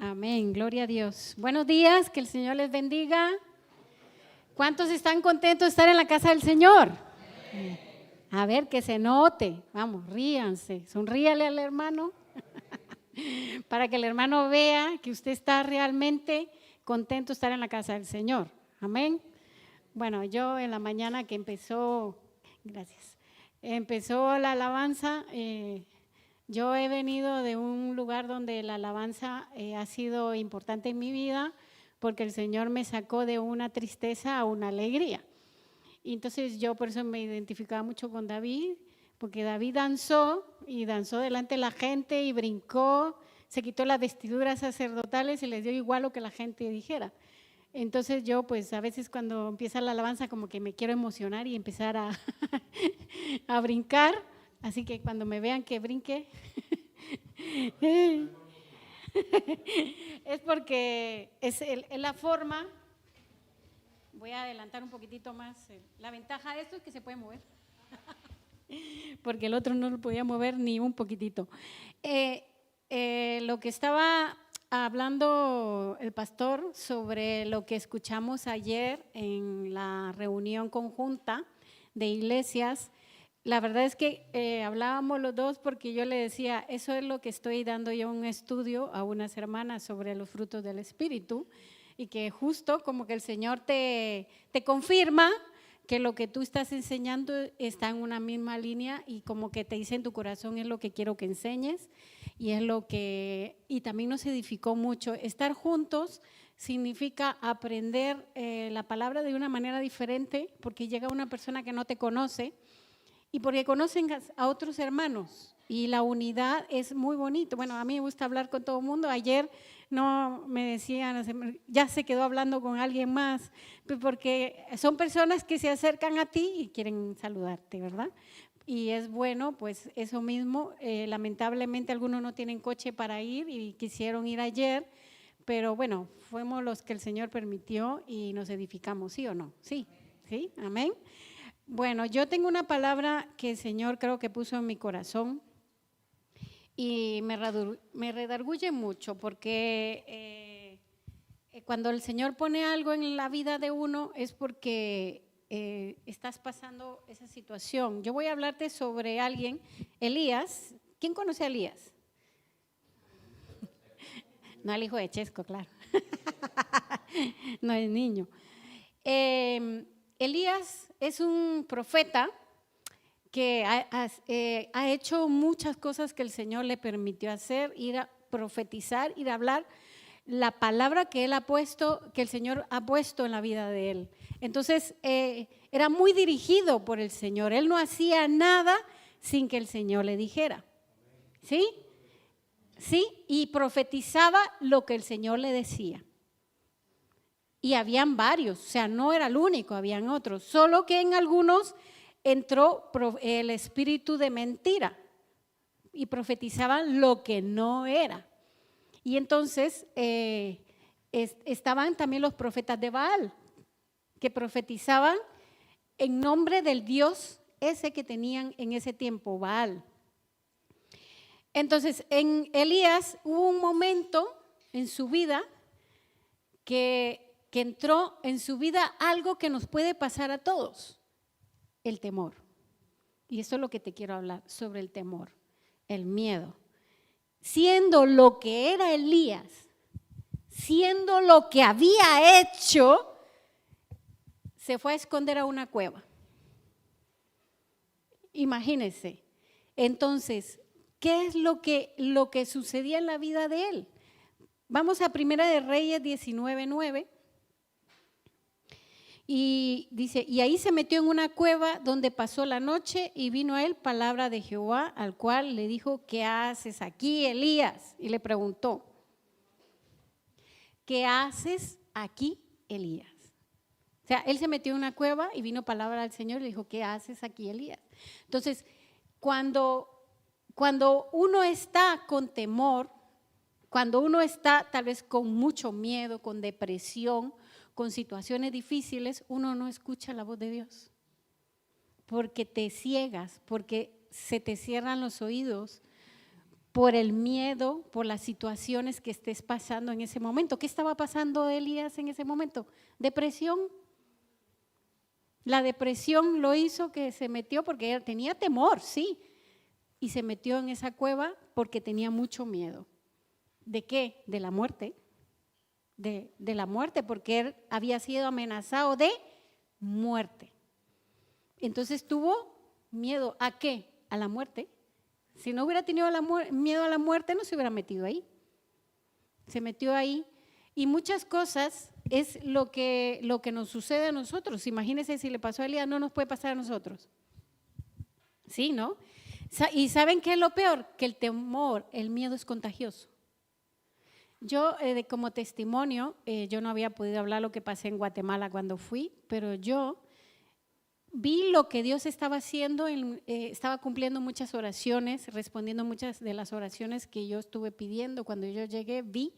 Amén, gloria a Dios. Buenos días, que el Señor les bendiga. ¿Cuántos están contentos de estar en la casa del Señor? A ver, que se note. Vamos, ríanse, sonríale al hermano para que el hermano vea que usted está realmente contento de estar en la casa del Señor. Amén. Bueno, yo en la mañana que empezó la alabanza, yo he venido de un lugar donde la alabanza ha sido importante en mi vida porque el Señor me sacó de una tristeza a una alegría. Y entonces yo por eso me identificaba mucho con David, porque David danzó y danzó delante de la gente y brincó, se quitó las vestiduras sacerdotales y les dio igual lo que la gente dijera. Entonces yo pues a veces cuando empieza la alabanza como que me quiero emocionar y empezar a brincar, así que cuando me vean que brinque es porque es la forma. Voy a adelantar un poquitito más. La ventaja de esto es que se puede mover, porque el otro no lo podía mover ni un poquitito. Lo que estaba hablando el pastor sobre lo que escuchamos ayer en la reunión conjunta de iglesias, la verdad es que hablábamos los dos porque yo le decía, eso es lo que estoy dando yo un estudio a unas hermanas sobre los frutos del Espíritu, y que justo como que el Señor te confirma que lo que tú estás enseñando está en una misma línea y como que te dice en tu corazón es lo que quiero que enseñes y es lo que, y también nos edificó mucho. Estar juntos significa aprender la palabra de una manera diferente porque llega una persona que no te conoce y porque conocen a otros hermanos y la unidad es muy bonito. Bueno, a mí me gusta hablar con todo el mundo. Ayer no me decían, ya se quedó hablando con alguien más, porque son personas que se acercan a ti y quieren saludarte, ¿verdad? Y es bueno, pues eso mismo. Lamentablemente algunos no tienen coche para ir y quisieron ir ayer, pero bueno, fuimos los que el Señor permitió y nos edificamos, ¿sí o no? Sí, sí, amén. Bueno, yo tengo una palabra que el Señor creo que puso en mi corazón y me redarguye mucho porque cuando el Señor pone algo en la vida de uno es porque estás pasando esa situación. Yo voy a hablarte sobre alguien, Elías. ¿Quién conoce a Elías? No al hijo de Chesco, claro. No el niño. Elías es un profeta que ha hecho muchas cosas que el Señor le permitió hacer, ir a profetizar, ir a hablar la palabra que él ha puesto, que el Señor ha puesto en la vida de él. Entonces, era muy dirigido por el Señor. Él no hacía nada sin que el Señor le dijera. ¿Sí? ¿Sí? Y profetizaba lo que el Señor le decía. Y habían varios, o sea, no era el único, habían otros, solo que en algunos entró el espíritu de mentira y profetizaban lo que no era. Y entonces estaban también los profetas de Baal, que profetizaban en nombre del Dios ese que tenían en ese tiempo, Baal. Entonces, en Elías hubo un momento en su vida que entró en su vida algo que nos puede pasar a todos, el temor. Y eso es lo que te quiero hablar, sobre el temor, el miedo. Siendo lo que era Elías, siendo lo que había hecho, se fue a esconder a una cueva. Imagínense. Entonces, ¿qué es lo que sucedía en la vida de él? Vamos a Primera de Reyes 19:9. Y dice, y ahí se metió en una cueva donde pasó la noche y vino a él palabra de Jehová, al cual le dijo, ¿qué haces aquí, Elías? Y le preguntó, ¿qué haces aquí, Elías? O sea, él se metió en una cueva y vino palabra del Señor y le dijo, ¿qué haces aquí, Elías? Entonces, cuando uno está con temor, cuando uno está tal vez con mucho miedo, con depresión, con situaciones difíciles, uno no escucha la voz de Dios, porque te ciegas, porque se te cierran los oídos, por el miedo, por las situaciones que estés pasando en ese momento. ¿Qué estaba pasando Elías en ese momento? Depresión. La depresión lo hizo que se metió porque él tenía temor, sí, y se metió en esa cueva porque tenía mucho miedo. ¿De qué? De la muerte. De la muerte, porque él había sido amenazado de muerte. Entonces tuvo miedo. ¿A qué? A la muerte. Si no hubiera tenido miedo a la muerte, no se hubiera metido ahí. Se metió ahí. Y muchas cosas es lo que nos sucede a nosotros. Imagínense si le pasó a Elías, no nos puede pasar a nosotros. Sí, ¿no? ¿Y saben qué es lo peor? Que el temor, el miedo es contagioso. Yo, como testimonio, yo no había podido hablar lo que pasé en Guatemala cuando fui, pero yo vi lo que Dios estaba haciendo, estaba cumpliendo muchas oraciones, respondiendo muchas de las oraciones que yo estuve pidiendo. Cuando yo llegué, vi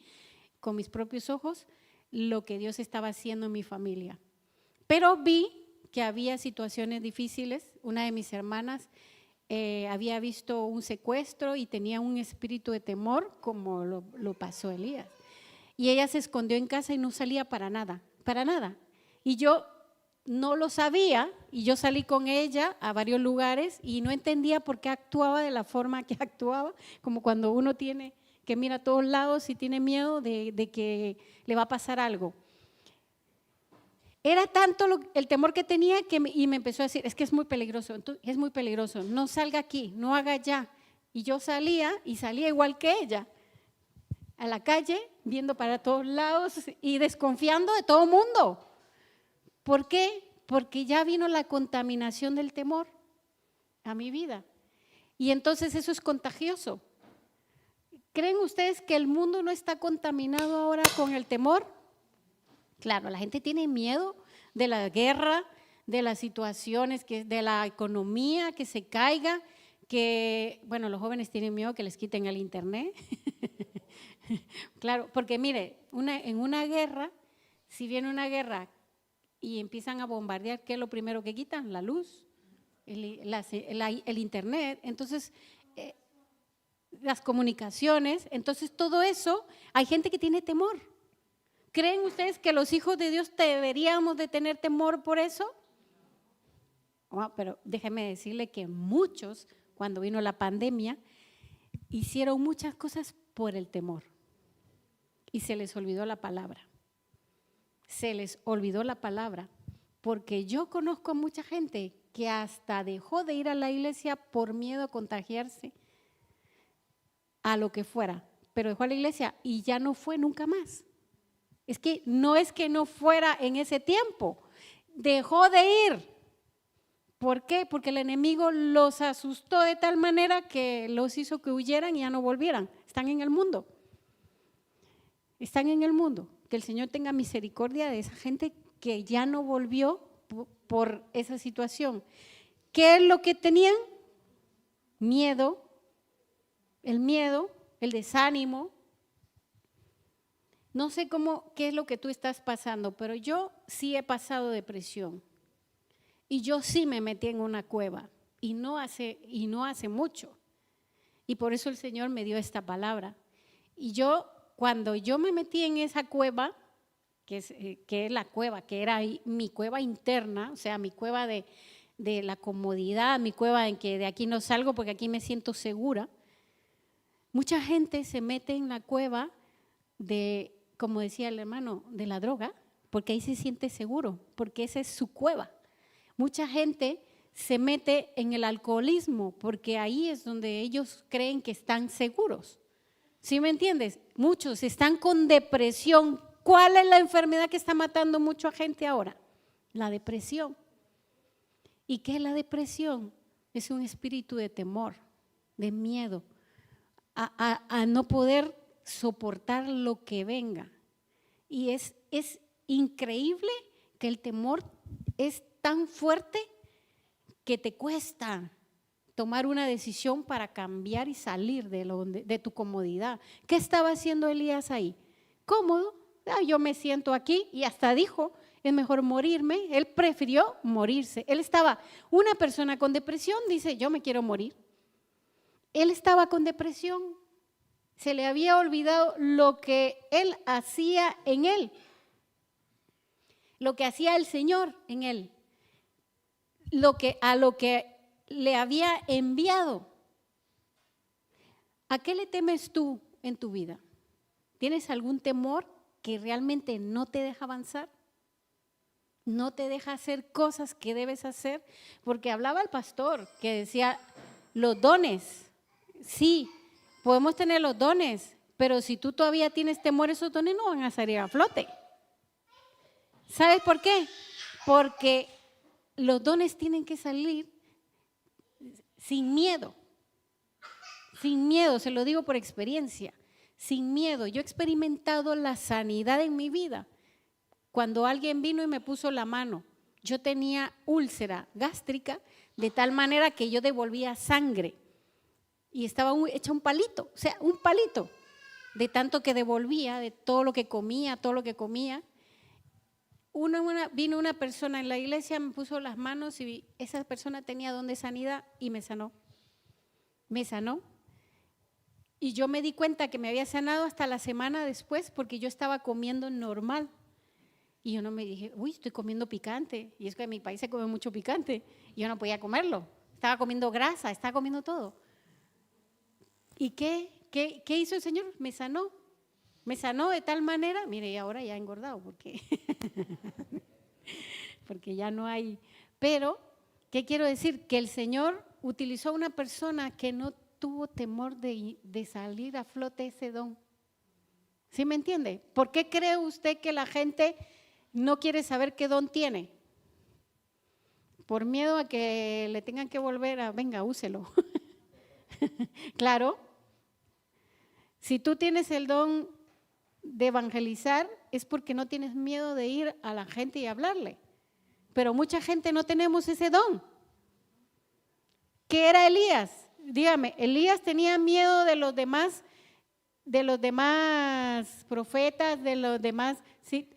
con mis propios ojos lo que Dios estaba haciendo en mi familia. Pero vi que había situaciones difíciles. Una de mis hermanas había visto un secuestro y tenía un espíritu de temor, como lo pasó Elías. Y ella se escondió en casa y no salía para nada, para nada. Y yo no lo sabía y yo salí con ella a varios lugares y no entendía por qué actuaba de la forma que actuaba, como cuando uno tiene que mira a todos lados y tiene miedo de que le va a pasar algo. Era tanto el temor que tenía y me empezó a decir, es que es muy peligroso, no salga aquí, no haga allá. Y yo salía igual que ella, a la calle, viendo para todos lados y desconfiando de todo el mundo. ¿Por qué? Porque ya vino la contaminación del temor a mi vida. Y entonces eso es contagioso. ¿Creen ustedes que el mundo no está contaminado ahora con el temor? Claro, la gente tiene miedo de la guerra, de las situaciones, de la economía que se caiga, bueno, los jóvenes tienen miedo que les quiten el internet. Claro, porque mire, en una guerra, si viene una guerra y empiezan a bombardear, ¿qué es lo primero que quitan? La luz, el internet. Entonces, las comunicaciones, entonces todo eso, hay gente que tiene temor. ¿Creen ustedes que los hijos de Dios deberíamos de tener temor por eso? Pero déjeme decirle que muchos, cuando vino la pandemia, hicieron muchas cosas por el temor y se les olvidó la palabra. Se les olvidó la palabra, porque yo conozco a mucha gente que hasta dejó de ir a la iglesia por miedo a contagiarse a lo que fuera, pero dejó a la iglesia y ya no fue nunca más. Es que no fuera en ese tiempo, dejó de ir. ¿Por qué? Porque el enemigo los asustó de tal manera que los hizo que huyeran y ya no volvieran. Están en el mundo. Están en el mundo. Que el Señor tenga misericordia de esa gente que ya no volvió por esa situación. ¿Qué es lo que tenían? Miedo, el desánimo. No sé qué es lo que tú estás pasando, pero yo sí he pasado depresión. Y yo sí me metí en una cueva y no hace mucho. Y por eso el Señor me dio esta palabra. Y cuando yo me metí en esa cueva, que es la cueva, que era mi cueva interna, o sea, mi cueva de la comodidad, mi cueva en que de aquí no salgo porque aquí me siento segura. Mucha gente se mete en la cueva como decía el hermano, de la droga, porque ahí se siente seguro, porque esa es su cueva. Mucha gente se mete en el alcoholismo, porque ahí es donde ellos creen que están seguros. ¿Sí me entiendes? Muchos están con depresión. ¿Cuál es la enfermedad que está matando mucho a gente ahora? La depresión. ¿Y qué es la depresión? Es un espíritu de temor, de miedo, a no poder soportar lo que venga. Y es increíble que el temor es tan fuerte que te cuesta tomar una decisión para cambiar y salir de tu comodidad. ¿Qué estaba haciendo Elías ahí? Cómodo, yo me siento aquí, y hasta dijo, es mejor morirme. Él prefirió morirse. Una persona con depresión dice, yo me quiero morir. Él estaba con depresión Se le había olvidado lo que él hacía en él, lo que hacía el Señor en él, a lo que le había enviado. ¿A qué le temes tú en tu vida? ¿Tienes algún temor que realmente no te deja avanzar? ¿No te deja hacer cosas que debes hacer? Porque hablaba el pastor que decía, los dones, sí, podemos tener los dones, pero si tú todavía tienes temor, esos dones no van a salir a flote. ¿Sabes por qué? Porque los dones tienen que salir sin miedo. Sin miedo, se lo digo por experiencia, sin miedo. Yo he experimentado la sanidad en mi vida. Cuando alguien vino y me puso la mano, yo tenía úlcera gástrica de tal manera que yo devolvía sangre y estaba hecha un palito, o sea, un palito, de tanto que devolvía, de todo lo que comía, Vino una persona en la iglesia, me puso las manos y esa persona tenía don de sanidad y me sanó. Me sanó. Y yo me di cuenta que me había sanado hasta la semana después porque yo estaba comiendo normal. Y yo no me dije, uy, estoy comiendo picante. Y es que en mi país se come mucho picante. Y yo no podía comerlo. Estaba comiendo grasa, estaba comiendo todo. ¿Y qué hizo el Señor? Me sanó. Me sanó de tal manera, mire, y ahora ya he engordado porque ya no hay. Pero, ¿qué quiero decir? Que el Señor utilizó a una persona que no tuvo temor de salir a flote ese don. ¿Sí me entiende? ¿Por qué cree usted que la gente no quiere saber qué don tiene? Por miedo a que le tengan que volver a, venga, úselo. Claro. Si tú tienes el don de evangelizar, es porque no tienes miedo de ir a la gente y hablarle. Pero mucha gente no tenemos ese don. ¿Qué era Elías? Dígame, Elías tenía miedo de los demás profetas, de los demás, sí,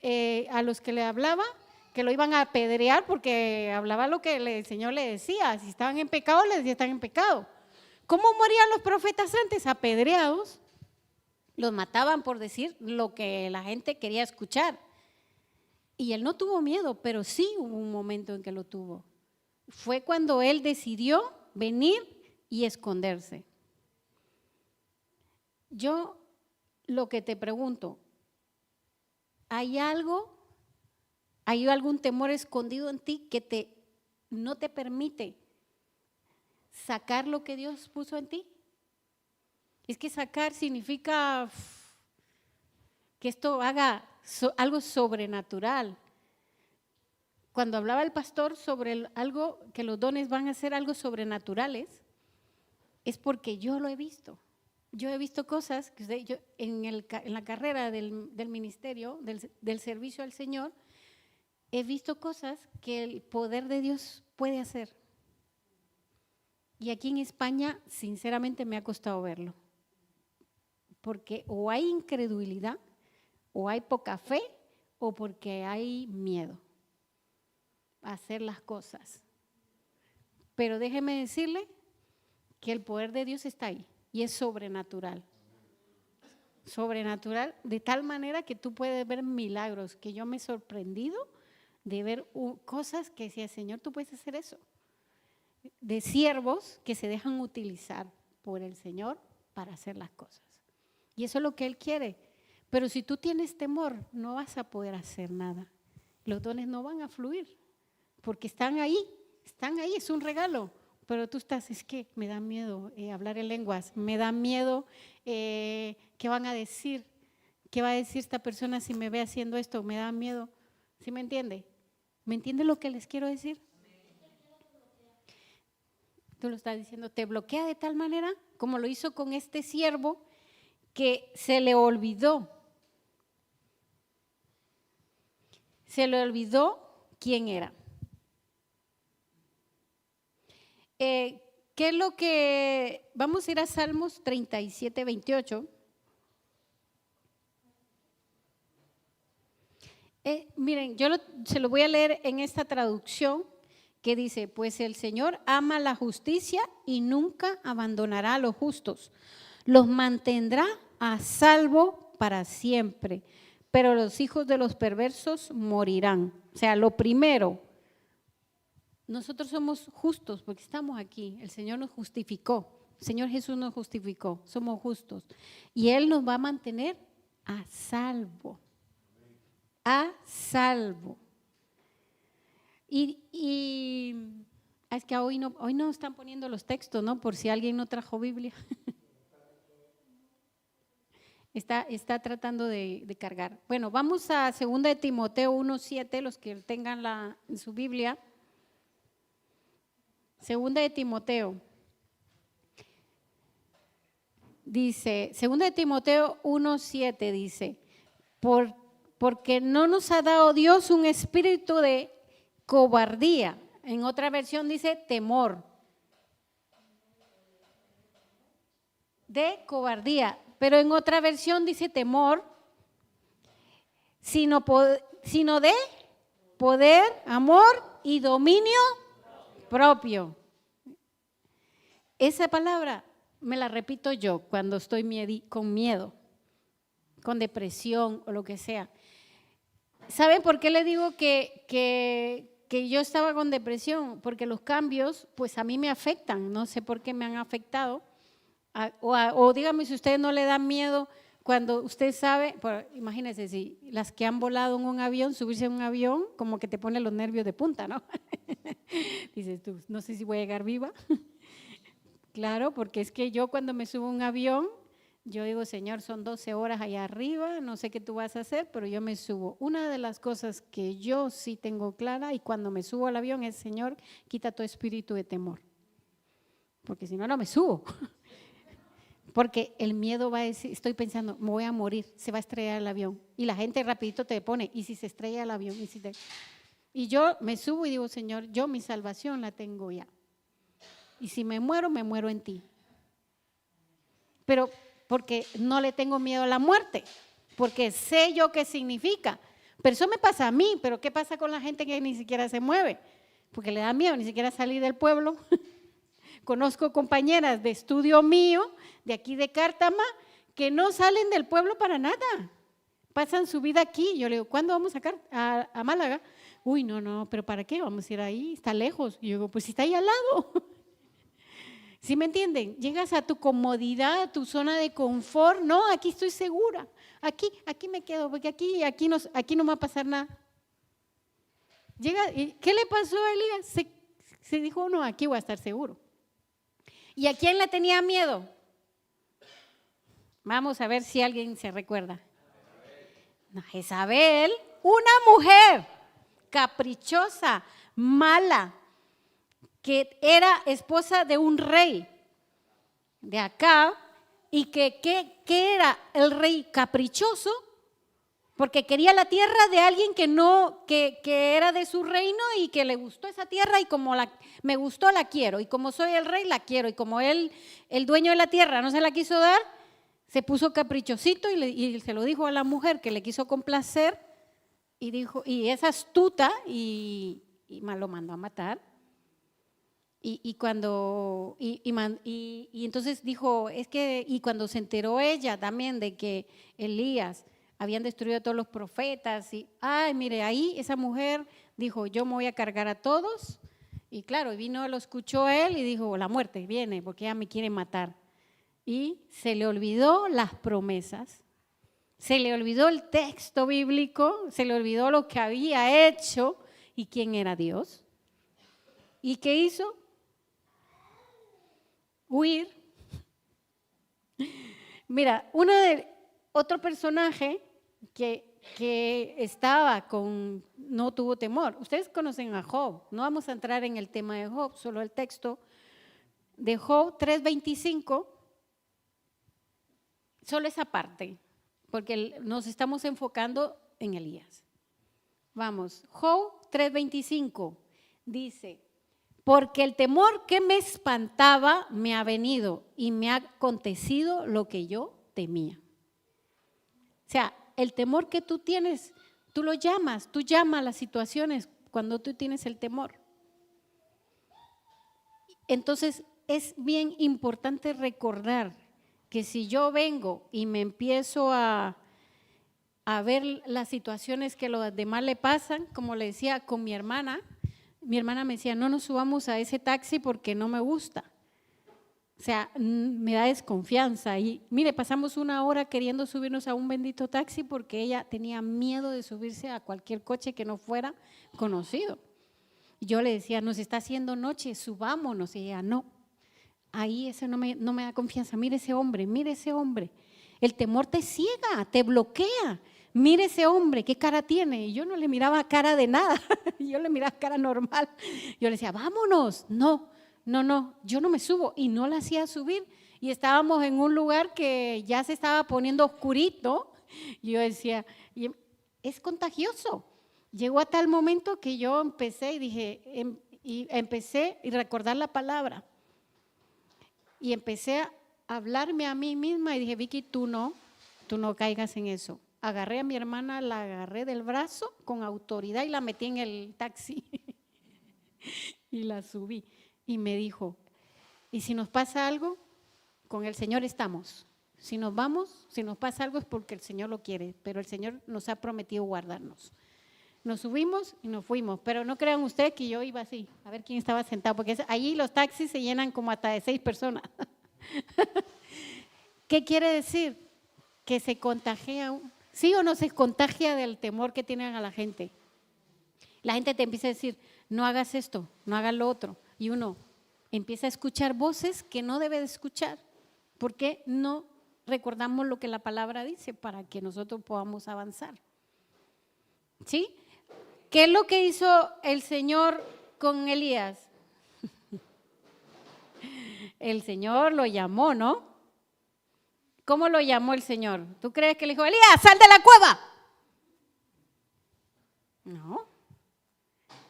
a los que le hablaba, que lo iban a apedrear porque hablaba lo que el Señor le decía. Si estaban en pecado, les decía están en pecado. ¿Cómo morían los profetas antes? Apedreados. Los mataban por decir lo que la gente quería escuchar. Y él no tuvo miedo, pero sí hubo un momento en que lo tuvo. Fue cuando él decidió venir y esconderse. Yo lo que te pregunto, ¿hay algún temor escondido en ti que no te permite sacar lo que Dios puso en ti? Es que sacar significa que esto haga algo sobrenatural. Cuando hablaba el pastor sobre algo, que los dones van a ser algo sobrenaturales, es porque yo lo he visto. Yo he visto cosas que en la carrera del ministerio, del servicio al Señor, he visto cosas que el poder de Dios puede hacer. Y aquí en España, sinceramente, me ha costado verlo. Porque o hay incredulidad, o hay poca fe, o porque hay miedo a hacer las cosas. Pero déjeme decirle que el poder de Dios está ahí y es sobrenatural. Sobrenatural de tal manera que tú puedes ver milagros, que yo me he sorprendido de ver cosas que decía, Señor, tú puedes hacer eso. De siervos que se dejan utilizar por el Señor para hacer las cosas. Y eso es lo que Él quiere. Pero si tú tienes temor, no vas a poder hacer nada. Los dones no van a fluir, porque están ahí, es un regalo. Pero tú estás, es que me da miedo hablar en lenguas, me da miedo qué van a decir, qué va a decir esta persona si me ve haciendo esto, me da miedo. ¿Sí me entiende? ¿Me entiende lo que les quiero decir? Tú lo estás diciendo, te bloquea de tal manera como lo hizo con este siervo que se le olvidó quién era. ¿Qué es lo que? Vamos a ir a Salmos 37, 28. Miren, se lo voy a leer en esta traducción que dice, pues el Señor ama la justicia y nunca abandonará a los justos. los mantendrá a salvo para siempre, pero los hijos de los perversos morirán. O sea, lo primero, nosotros somos justos porque estamos aquí, el Señor nos justificó, el Señor Jesús nos justificó, somos justos y Él nos va a mantener a salvo, a salvo. Es que hoy no están poniendo los textos, ¿no? Por si alguien no trajo Biblia. Está tratando de cargar. Bueno, vamos a 2 de Timoteo 1:7, los que tengan en su Biblia. 2 de Timoteo. Dice, 2 de Timoteo 1:7 dice, porque no nos ha dado Dios un espíritu de cobardía. En otra versión dice temor. De cobardía. Pero en otra versión dice temor, sino de poder, amor y dominio propio. Esa palabra me la repito yo cuando estoy con miedo, con depresión o lo que sea. ¿Saben por qué le digo que yo estaba con depresión? Porque los cambios, pues a mí me afectan, no sé por qué me han afectado. O dígame si ustedes no le dan miedo cuando usted sabe, imagínense si las que han volado en un avión, subirse en un avión, como que te pone los nervios de punta, ¿no? Dices tú, no sé si voy a llegar viva. Claro, porque es que yo cuando me subo a un avión, yo digo, Señor, son 12 horas allá arriba, no sé qué tú vas a hacer, pero yo me subo. Una de las cosas que yo sí tengo clara y cuando me subo al avión es, Señor, quita tu espíritu de temor, porque si no, no me subo. Porque el miedo va a decir, estoy pensando, me voy a morir, se va a estrellar el avión. Y la gente rapidito te pone, ¿y si se estrella el avión? Y yo me subo y digo, Señor, yo mi salvación la tengo ya. Y si me muero en ti. Pero porque no le tengo miedo a la muerte, porque sé yo qué significa. Pero eso me pasa a mí, pero ¿qué pasa con la gente que ni siquiera se mueve? Porque le da miedo ni siquiera salir del pueblo. Conozco compañeras de estudio mío, de aquí de Cártama, que no salen del pueblo para nada. Pasan su vida aquí. Yo le digo, ¿cuándo vamos a Málaga? Uy, no, pero ¿para qué? Vamos a ir ahí, está lejos. Y yo digo, pues si está ahí al lado. ¿Sí me entienden? Llegas a tu comodidad, a tu zona de confort. No, aquí estoy segura. Aquí me quedo, porque aquí no va a pasar nada. ¿Qué le pasó a Elías? Se dijo, no, aquí voy a estar seguro. ¿Y a quién le tenía miedo? Vamos a ver si alguien se recuerda. Jezabel, una mujer caprichosa, mala, que era esposa de un rey de acá y que era el rey caprichoso porque quería la tierra de alguien que era de su reino y que le gustó esa tierra y como me gustó la quiero y como soy el rey la quiero y como él, el dueño de la tierra no se la quiso dar, se puso caprichosito y se lo dijo a la mujer que le quiso complacer y es astuta y lo mandó a matar. Y entonces dijo, y cuando se enteró ella también de que Elías habían destruido a todos los profetas, mire, ahí esa mujer dijo, yo me voy a cargar a todos, y claro, lo escuchó él y dijo, la muerte viene porque ella me quiere matar. Y se le olvidó las promesas, se le olvidó el texto bíblico, se le olvidó lo que había hecho y quién era Dios. ¿Y qué hizo? Huir. Mira, otro personaje que no tuvo temor. Ustedes conocen a Job, no vamos a entrar en el tema de Job, solo el texto de Job 3:25, solo esa parte, porque nos estamos enfocando en Elías. Vamos, Job 3:25 dice, porque el temor que me espantaba me ha venido y me ha acontecido lo que yo temía. O sea, el temor que tú tienes, tú llamas las situaciones cuando tú tienes el temor. Entonces, es bien importante recordar que si yo vengo y me empiezo a ver las situaciones que los demás le pasan, como le decía con mi hermana me decía, no nos subamos a ese taxi porque no me gusta. O sea, me da desconfianza. Y mire, pasamos 1 hora queriendo subirnos a un bendito taxi porque ella tenía miedo de subirse a cualquier coche que no fuera conocido. Y yo le decía, nos está haciendo noche, subámonos. Y ella, no, ahí ese no me da confianza. Mire ese hombre. El temor te ciega, te bloquea. Mire ese hombre, ¿qué cara tiene? Y yo no le miraba cara de nada, yo le miraba cara normal. Yo le decía, vámonos. No, yo no me subo. Y no la hacía subir. Y estábamos en un lugar que ya se estaba poniendo oscurito. Y yo decía, es contagioso. Llegó a tal momento que yo empecé y dije, empecé a recordar la palabra. Y empecé a hablarme a mí misma y dije, Vicky, tú no caigas en eso. Agarré a mi hermana, la agarré del brazo con autoridad y la metí en el taxi y la subí. Y me dijo, ¿y si nos pasa algo? Con el Señor estamos. Si nos vamos, si nos pasa algo es porque el Señor lo quiere, pero el Señor nos ha prometido guardarnos. Nos subimos y nos fuimos, pero no crean ustedes que yo iba así, a ver quién estaba sentado, porque allí los taxis se llenan como hasta de 6 personas. ¿Qué quiere decir? Que se contagia, ¿sí o no se contagia del temor que tienen a la gente? La gente te empieza a decir, no hagas esto, no hagas lo otro, y uno empieza a escuchar voces que no debe de escuchar, porque no recordamos lo que la palabra dice para que nosotros podamos avanzar. ¿Sí? ¿Qué es lo que hizo el Señor con Elías? El Señor lo llamó, ¿no? ¿Cómo lo llamó el Señor? ¿Tú crees que le dijo, Elías, sal de la cueva? No.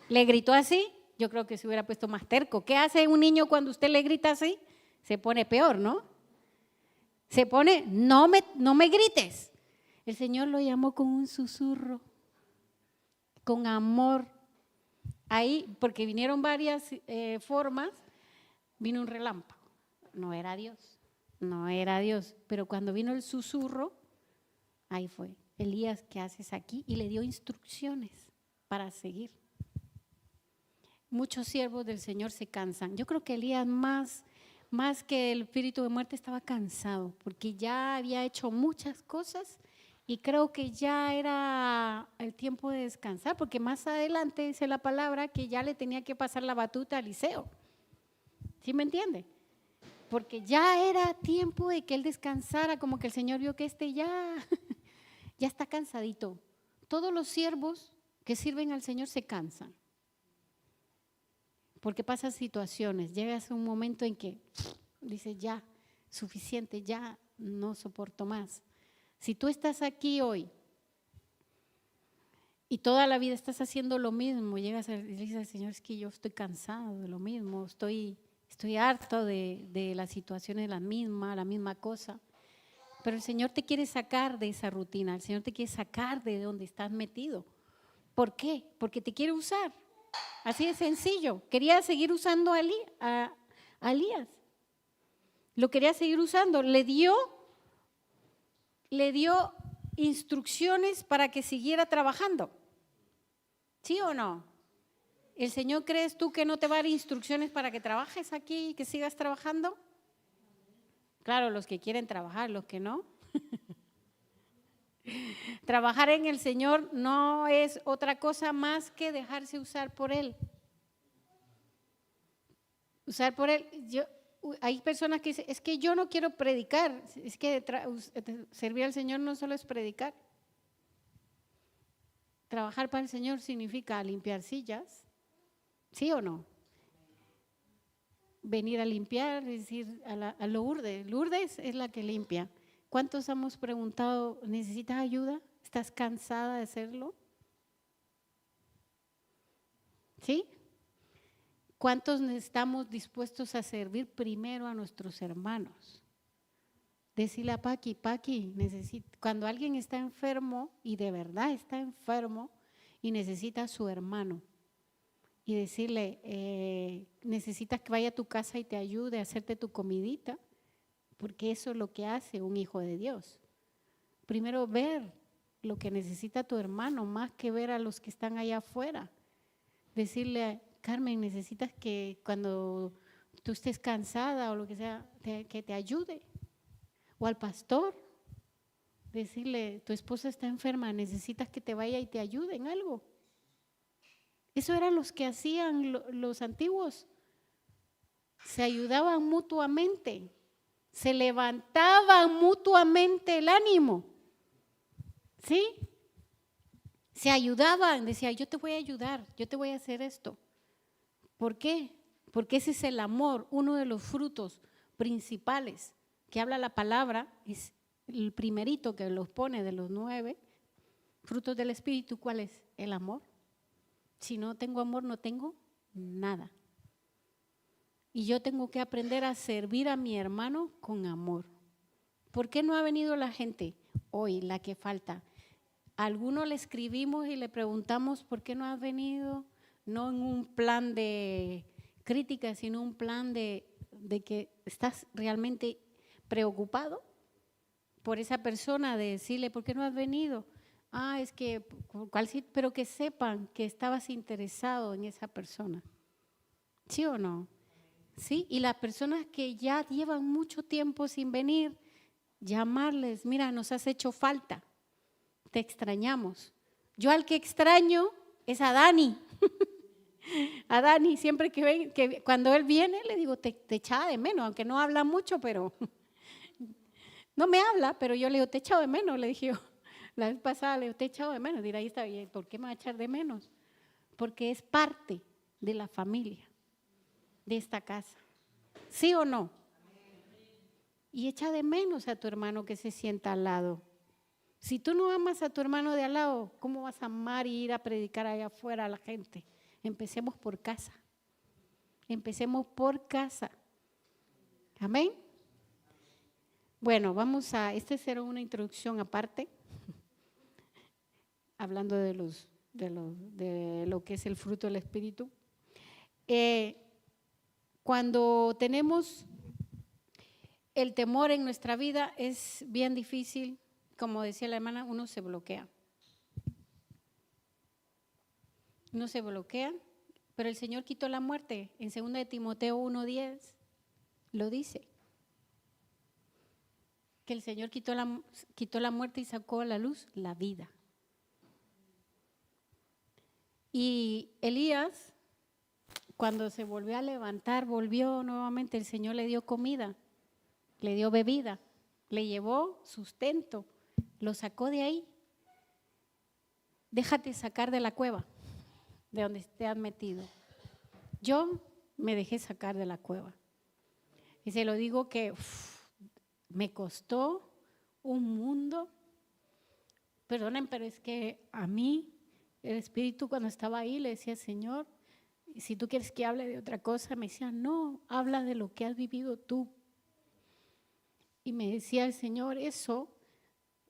¿Le gritó así? Yo creo que se hubiera puesto más terco. ¿Qué hace un niño cuando usted le grita así? Se pone peor, ¿no? Se pone, no me grites. El Señor lo llamó con un susurro, con amor. Ahí, porque vinieron varias formas, vino un relámpago. No era Dios, pero cuando vino el susurro, ahí fue. Elías, ¿qué haces aquí? Y le dio instrucciones para seguir. Muchos siervos del Señor se cansan. Yo creo que Elías más que el espíritu de muerte estaba cansado, porque ya había hecho muchas cosas y creo que ya era el tiempo de descansar, porque más adelante dice la palabra que ya le tenía que pasar la batuta a Eliseo. ¿Sí me entiende? Porque ya era tiempo de que él descansara, como que el Señor vio que ya está cansadito. Todos los siervos que sirven al Señor se cansan. Porque pasan situaciones, llegas a un momento en que dices ya, suficiente, ya no soporto más. Si tú estás aquí hoy y toda la vida estás haciendo lo mismo, llegas y le dices al Señor, es que yo estoy cansado de lo mismo, estoy harto de las situaciones, la misma cosa. Pero el Señor te quiere sacar de esa rutina, el Señor te quiere sacar de donde estás metido. ¿Por qué? Porque te quiere usar. Así de sencillo. Quería seguir usando a Elías. Lo quería seguir usando. Le dio instrucciones para que siguiera trabajando. ¿Sí o no? ¿El Señor crees tú que no te va a dar instrucciones para que trabajes aquí y que sigas trabajando? Claro, los que quieren trabajar, los que no. Trabajar en el Señor no es otra cosa más que dejarse usar por Él. Usar por Él. Hay personas que dicen, es que yo no quiero predicar. Es que servir al Señor no solo es predicar. Trabajar para el Señor significa limpiar sillas. ¿Sí o no? Venir a limpiar, es decir, a Lourdes. Lourdes es la que limpia. ¿Cuántos hemos preguntado, necesitas ayuda? ¿Estás cansada de hacerlo? ¿Sí? ¿Cuántos estamos dispuestos a servir primero a nuestros hermanos? Decirle a Paqui, cuando alguien está enfermo y de verdad está enfermo y necesita a su hermano y decirle, necesitas que vaya a tu casa y te ayude a hacerte tu comidita, porque eso es lo que hace un hijo de Dios. Primero ver lo que necesita tu hermano, más que ver a los que están allá afuera. Decirle, Carmen, necesitas que cuando tú estés cansada o lo que sea, que te ayude. O al pastor, decirle, tu esposa está enferma, necesitas que te vaya y te ayude en algo. Eso eran los que hacían los antiguos. Se ayudaban mutuamente, se levantaban mutuamente el ánimo. ¿Sí? Se ayudaban, decía, yo te voy a ayudar, yo te voy a hacer esto. ¿Por qué? Porque ese es el amor, uno de los frutos principales que habla la palabra, es el primerito que los pone de los 9 frutos del Espíritu. ¿Cuál es? El amor. Si no tengo amor, no tengo nada. Y yo tengo que aprender a servir a mi hermano con amor. ¿Por qué no ha venido la gente hoy, la que falta? A alguno le escribimos y le preguntamos por qué no has venido, no en un plan de crítica, sino un plan de que estás realmente preocupado por esa persona, de decirle, ¿por qué no has venido? Es que, pero que sepan que estabas interesado en esa persona. ¿Sí o no? ¿Sí? Y las personas que ya llevan mucho tiempo sin venir, llamarles, mira, nos has hecho falta, te extrañamos. Yo al que extraño es a Dani. A Dani, siempre que cuando él viene, le digo, te echaba de menos, aunque no habla mucho, pero no me habla, pero yo le digo, te echado de menos, le dije yo. La vez pasada le digo, te he echado de menos. Dirá, ahí está bien, ¿por qué me va a echar de menos? Porque es parte de la familia, de esta casa. ¿Sí o no? Y echa de menos a tu hermano que se sienta al lado. Si tú no amas a tu hermano de al lado, ¿cómo vas a amar y ir a predicar allá afuera a la gente? Empecemos por casa. Empecemos por casa. Amén. Bueno, esta será una introducción aparte, hablando de lo que es el fruto del Espíritu. Cuando tenemos el temor en nuestra vida es bien difícil, como decía la hermana, uno se bloquea. Uno se bloquea, pero el Señor quitó la muerte. En 2 de Timoteo 1:10 lo dice. Que el Señor quitó la muerte y sacó a la luz la vida. Y Elías, cuando se volvió a levantar, volvió nuevamente, el Señor le dio comida, le dio bebida, le llevó sustento, lo sacó de ahí. Déjate sacar de la cueva, de donde te has metido. Yo me dejé sacar de la cueva. Y se lo digo que me costó un mundo. Perdonen, pero es que a mí, el Espíritu cuando estaba ahí le decía, Señor, si tú quieres que hable de otra cosa, me decía, no, habla de lo que has vivido tú. Y me decía el Señor,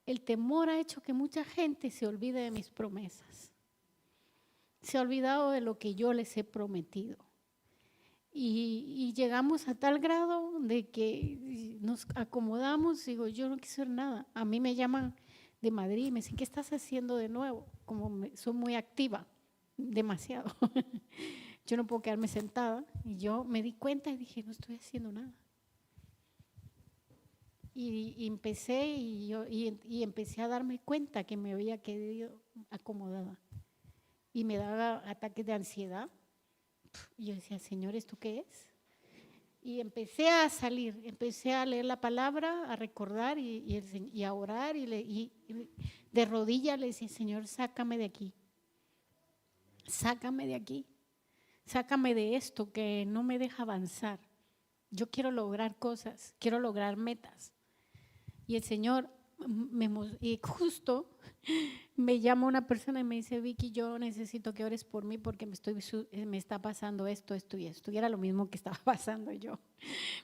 el temor ha hecho que mucha gente se olvide de mis promesas. Se ha olvidado de lo que yo les he prometido. Y llegamos a tal grado de que nos acomodamos, digo, yo no quiero hacer nada. A mí me llaman de Madrid y me dicen, ¿qué estás haciendo de nuevo? Como soy muy activa, demasiado. Yo no puedo quedarme sentada. Y yo me di cuenta y dije, no estoy haciendo nada. Y empecé a darme cuenta que me había quedado acomodada. Y me daba ataques de ansiedad. Y yo decía, Señor, ¿esto qué es? Y empecé a salir, empecé a leer la palabra, a recordar y a orar. Y de rodillas le decía, Señor, sácame de aquí. Sácame de aquí. Sácame de esto que no me deja avanzar. Yo quiero lograr cosas, quiero lograr metas. Y el Señor, y justo me llama una persona y me dice, Vicky, yo necesito que ores por mí porque me está pasando esto y esto. Y era lo mismo que estaba pasando yo,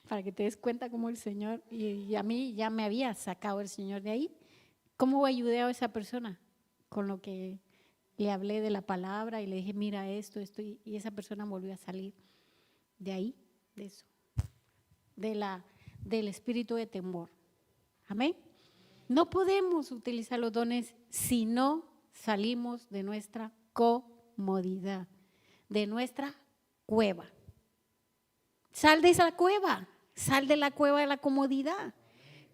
para que te des cuenta cómo el Señor, y a mí ya me había sacado el Señor de ahí. ¿Cómo ayudé a esa persona? Con lo que le hablé de la palabra y le dije, mira esto, y esa persona volvió a salir de ahí, de eso. del espíritu de temor. Amén. No podemos utilizar los dones si no salimos de nuestra comodidad, de nuestra cueva. Sal de esa cueva, sal de la cueva de la comodidad.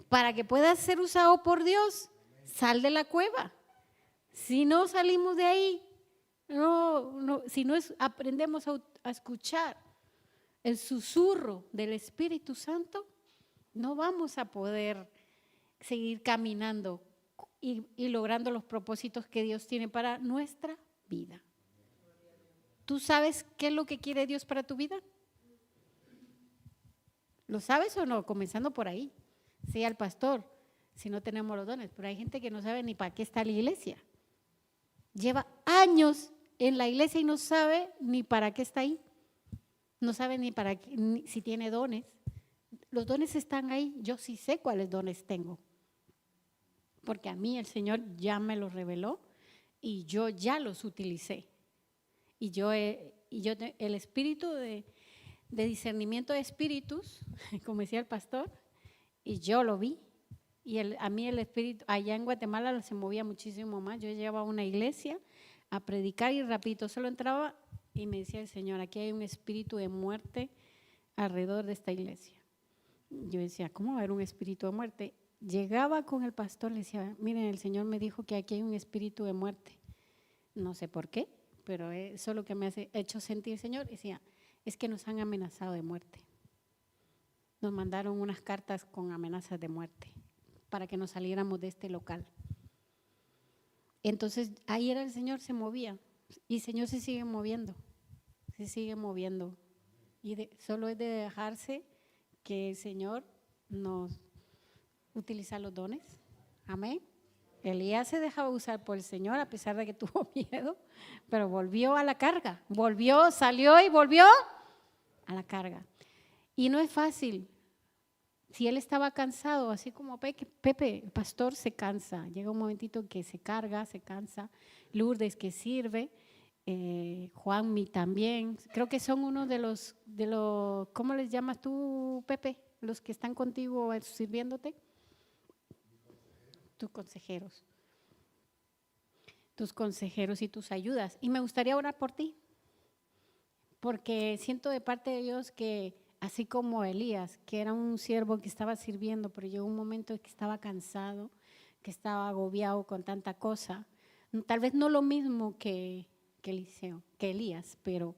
Para que puedas ser usado por Dios, sal de la cueva. Si no salimos de ahí, si no aprendemos a escuchar el susurro del Espíritu Santo, no vamos a poder seguir caminando y logrando los propósitos que Dios tiene para nuestra vida. ¿Tú sabes qué es lo que quiere Dios para tu vida? ¿Lo sabes o no? Comenzando por ahí. Sea el pastor, si no tenemos los dones. Pero hay gente que no sabe ni para qué está la iglesia. Lleva años en la iglesia y no sabe ni para qué está ahí. No sabe ni para qué, ni si tiene dones. Los dones están ahí. Yo sí sé cuáles dones tengo. Porque a mí el Señor ya me los reveló y yo ya los utilicé. Y el espíritu de discernimiento de espíritus, como decía el pastor, y yo lo vi. Y a mí el espíritu, allá en Guatemala se movía muchísimo más. Yo llevaba a una iglesia a predicar y rapidito solo entraba y me decía el Señor, aquí hay un espíritu de muerte alrededor de esta iglesia. Yo decía, ¿cómo va a haber un espíritu de muerte? Llegaba con el pastor, le decía, miren, el Señor me dijo que aquí hay un espíritu de muerte. No sé por qué, pero eso es lo que me ha hecho sentir el Señor. Decía, es que nos han amenazado de muerte. Nos mandaron unas cartas con amenazas de muerte para que nos saliéramos de este local. Entonces, ahí era el Señor, se movía. Y el Señor se sigue moviendo, se sigue moviendo. Y solo es de dejarse que el Señor nos utiliza los dones. Amén. Elías se dejaba usar por el Señor a pesar de que tuvo miedo, pero volvió a la carga. Volvió, salió y volvió a la carga. Y no es fácil. Si él estaba cansado, así como Pepe, el pastor se cansa, llega un momentito que se carga, se cansa, Lourdes que sirve, Juanmi también, creo que son uno de los, ¿cómo les llamas tú, Pepe? Los que están contigo sirviéndote, tus consejeros y tus ayudas. Y me gustaría orar por ti, porque siento de parte de Dios que así como Elías, que era un siervo que estaba sirviendo, pero llegó un momento en que estaba cansado, que estaba agobiado con tanta cosa. Tal vez no lo mismo que Elías, pero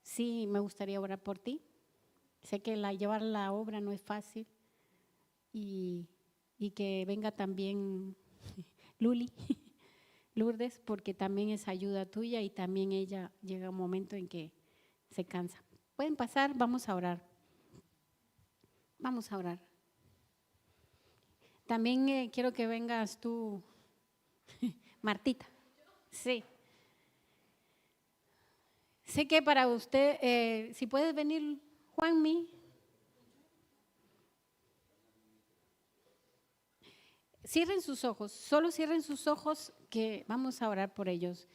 sí me gustaría orar por ti. Sé que llevar la obra no es fácil y que venga también Lourdes, porque también es ayuda tuya y también ella llega un momento en que se cansa. Pueden pasar, vamos a orar. Vamos a orar. También quiero que vengas tú, Martita. Sí. Sé que para usted, si puedes venir, Juanmi. Cierren sus ojos, solo cierren sus ojos que vamos a orar por ellos.